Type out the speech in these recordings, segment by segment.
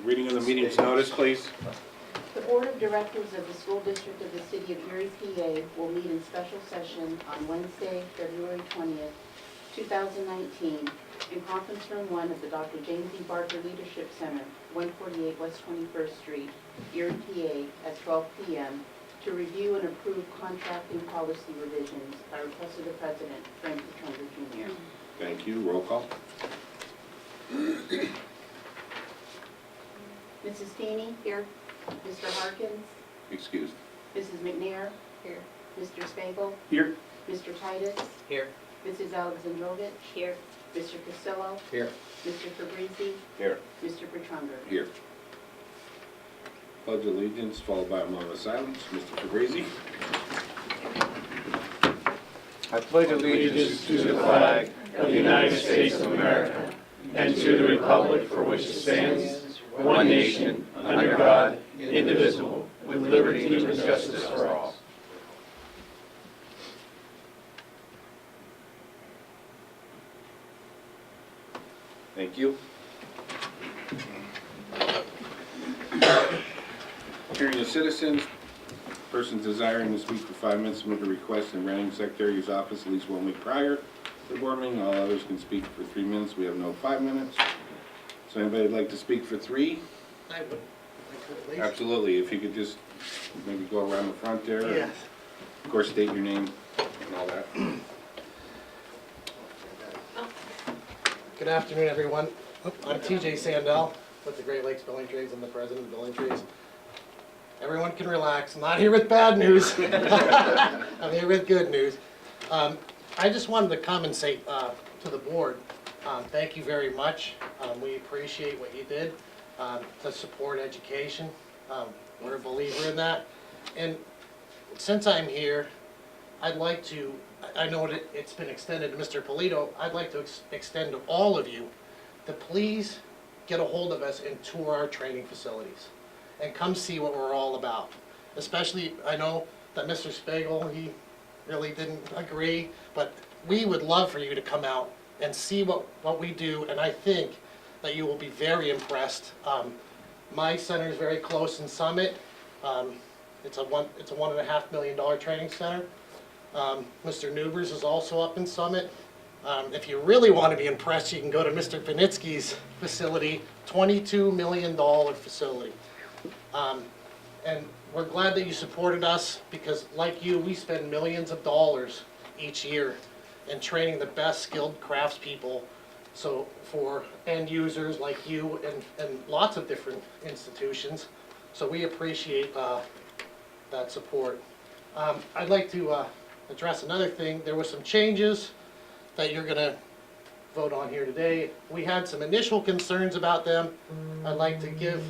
Reading of the meeting's notice, please. The Board of Directors of the School District of the City of Erie, PA will meet in special session on Wednesday, February 20th, 2019, in Conference Room 1 of the Dr. James E. Barker Leadership Center, 148 West 21st Street, Erie, PA, at 12 p.m. to review and approve contracting policy revisions. I requested the President, Frank Petrunga Jr. Thank you. Roll call. Mrs. Feeney? Here. Mr. Harkins? Excused. Mrs. McNair? Here. Mr. Spagle? Here. Mr. Titus? Here. Mrs. Alexandrovich? Here. Mr. Castillo? Here. Mr. Fabrizi? Here. Mr. Petrunga? Here. Pledge allegiance, followed by a moment of silence. Mr. Fabrizi. I pledge allegiance to the flag of the United States of America and to the republic for which it stands, one nation, under God, indivisible, with liberty and justice for all. Thank you. Hearing of citizens, persons desiring to speak for 5 minutes submit a request in Running Secretary's office at least 1 week prior to the board meeting. All others can speak for 3 minutes. We have no 5 minutes. So anybody would like to speak for 3? I would. At least. Absolutely. If you could just maybe go around the front there. Yes. Of course, state your name and all that. Good afternoon, everyone. I'm TJ Sandell with the Great Lakes Building Trades. I'm the president of Building Trades. Everyone can relax. I'm not here with bad news. I'm here with good news. I just wanted to come and say to the board, thank you very much. We appreciate what you did to support education. We're a believer in that. And since I'm here, I'd like to, I know it's been extended to Mr. Polito, I'd like to extend to all of you to please get a hold of us and tour our training facilities and come see what we're all about. Especially, I know that Mr. Spagle, he really didn't agree, but we would love for you to come out and see what we do, and I think that you will be very impressed. My center is very close in Summit. It's a $1.5 million training center. Mr. Newbers is also up in Summit. If you really want to be impressed, you can go to Mr. Panitsky's facility, $22 million facility. And we're glad that you supported us because, like you, we spend millions of dollars each year in training the best skilled craftspeople. So for end users like you and lots of different institutions. So we appreciate that support. I'd like to address another thing. There were some changes that you're going to vote on here today. We had some initial concerns about them. I'd like to give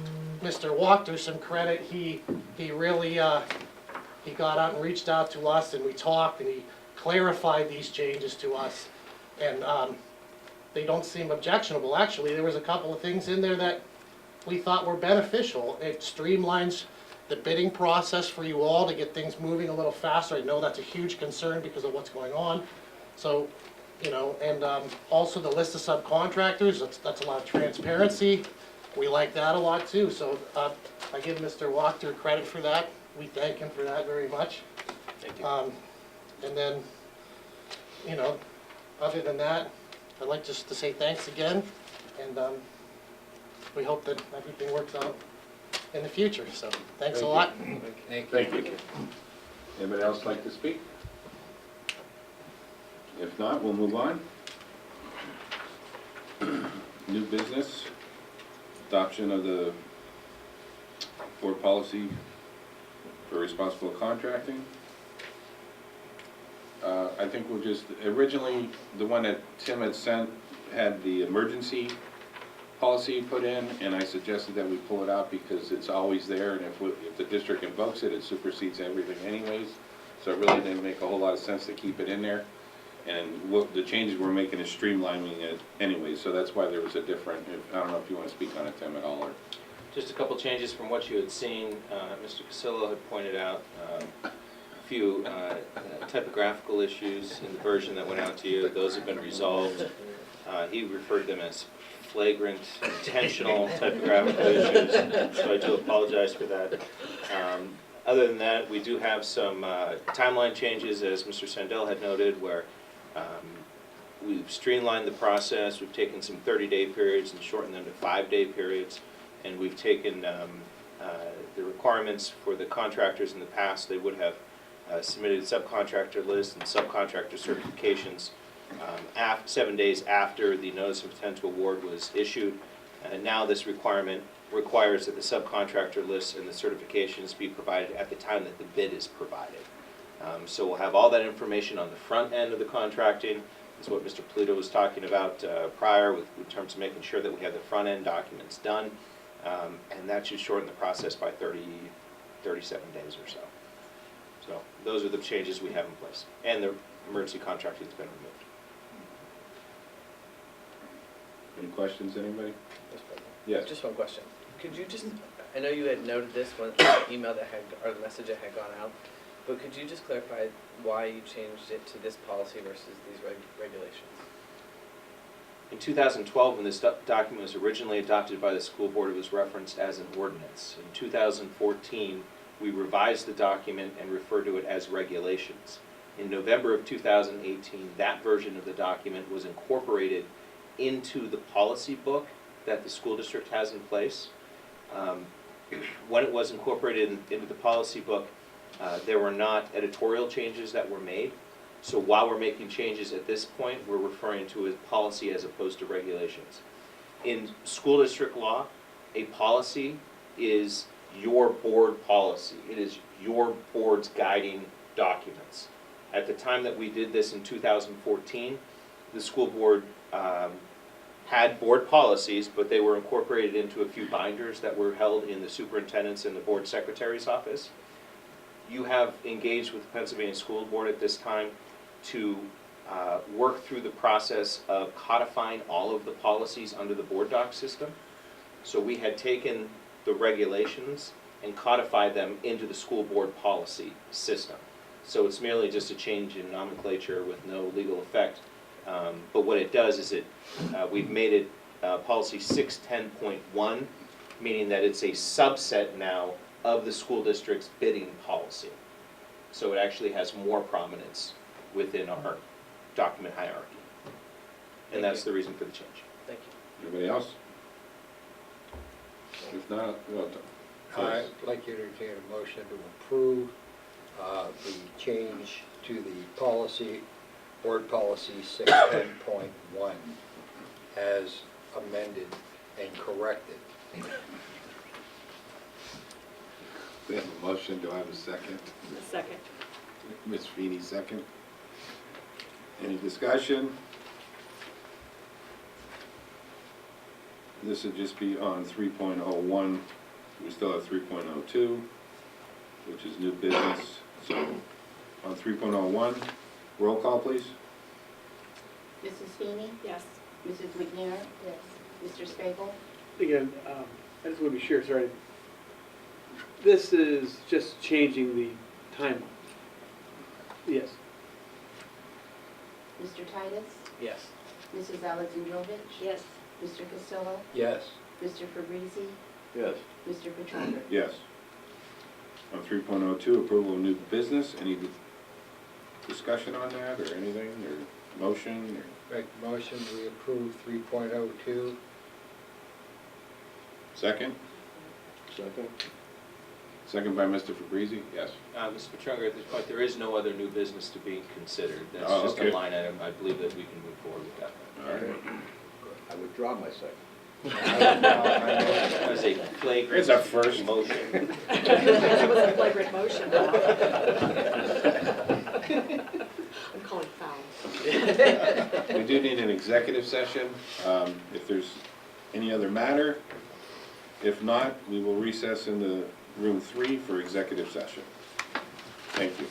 Mr. Wachter some credit. He really he got out and reached out to us, and we talked, and he clarified these changes to us. And they don't seem objectionable. Actually, there was a couple of things in there that we thought were beneficial. It streamlines the bidding process for you all to get things moving a little faster. I know that's a huge concern because of what's going on. So, you know, and also the list of subcontractors, that's a lot of transparency. We like that a lot too. So I give Mr. Wachter credit for that. We thank him for that very much. Thank you. And then, you know, other than that, I'd like just to say thanks again, and we hope that everything works out in the future. So thanks a lot. Thank you. Anybody else like to speak? If not, we'll move on. New business, adoption of the board policy for responsible contracting. I think we'll just, originally, the one that Tim had sent had the emergency policy put in, and I suggested that we pull it out because it's always there, and if the district invokes it, it supersedes everything anyways. So it really didn't make a whole lot of sense to keep it in there. And what the changes we're making is streamlining it anyway, so that's why there was a different, I don't know if you want to speak on it, Tim, at all, or? Just a couple changes from what you had seen. Mr. Cassillo had pointed out a few typographical issues in the version that went out to you. Those have been resolved. He referred them as flagrant, intentional typographical issues, so I do apologize for that. Other than that, we do have some timeline changes, as Mr. Sandell had noted, where we've streamlined the process. We've taken some 30-day periods and shortened them to 5-day periods, and we've taken the requirements for the contractors in the past. They would have submitted subcontractor lists and subcontractor certifications 7 days after the notice of intent to award was issued. And now this requirement requires that the subcontractor lists and the certifications be provided at the time that the bid is provided. So we'll have all that information on the front end of the contracting. Is what Mr. Polito was talking about prior in terms of making sure that we have the front end documents done. And that should shorten the process by 37 days or so. So those are the changes we have in place. And the emergency contracting has been removed. Any questions, anybody? Yes. Just one question. Could you just, I know you had noted this when the email that had, or the message that had gone out, but could you just clarify why you changed it to this policy versus these regulations? In 2012, when this document was originally adopted by the school board, it was referenced as an ordinance. In 2014, we revised the document and referred to it as regulations. In November of 2018, that version of the document was incorporated into the policy book that the school district has in place. When it was incorporated into the policy book, there were not editorial changes that were made. So while we're making changes at this point, we're referring to as policy as opposed to regulations. In school district law, a policy is your board policy. It is your board's guiding documents. At the time that we did this in 2014, the school board had board policies, but they were incorporated into a few binders that were held in the superintendent's and the board secretary's office. You have engaged with the Pennsylvania School Board at this time to work through the process of codifying all of the policies under the board doc system. So we had taken the regulations and codified them into the school board policy system. So it's merely just a change in nomenclature with no legal effect. But what it does is we've made it policy 610.1, meaning that it's a subset now of the school district's bidding policy. So it actually has more prominence within our document hierarchy. And that's the reason for the change. Thank you. Anybody else? If not, well, I'd like you to entertain a motion to approve the change to the policy, board policy 610.1 as amended and corrected. we have a motion. Do I have a second? A second. Ms. Feeney, second. Any discussion? This would just be on 3.01. We still have 3.02, which is new business. So on 3.01, roll call, please. Mrs. Feeney? Yes. Mrs. McNair? Yes. Mr. Spagel? Again, I just want to be sure, sorry. This is just changing the timeline. Yes. Mr. Titus? Yes. Mrs. Alexandrovich? Yes. Mr. Castillo? Yes. Mr. Fabrizi? Yes. Mr. Petrangelo? Yes. On 3.02, approval of new business. Any discussion on that or anything, or motion? Or Make a motion, we approve 3.02. second? Second. Second by Mr. Fabrizi? Yes. Mr. Petrangelo, at this point, there is no other new business to be considered. That's Oh, just okay. a line item. I believe that we can move forward with that. All right. I withdraw my second. That was a flagrant It's a first. motion. That was a flagrant motion. I'm calling foul. We do need an executive session, if there's any other matter. If not, we will recess into room 3 for executive session. Thank you.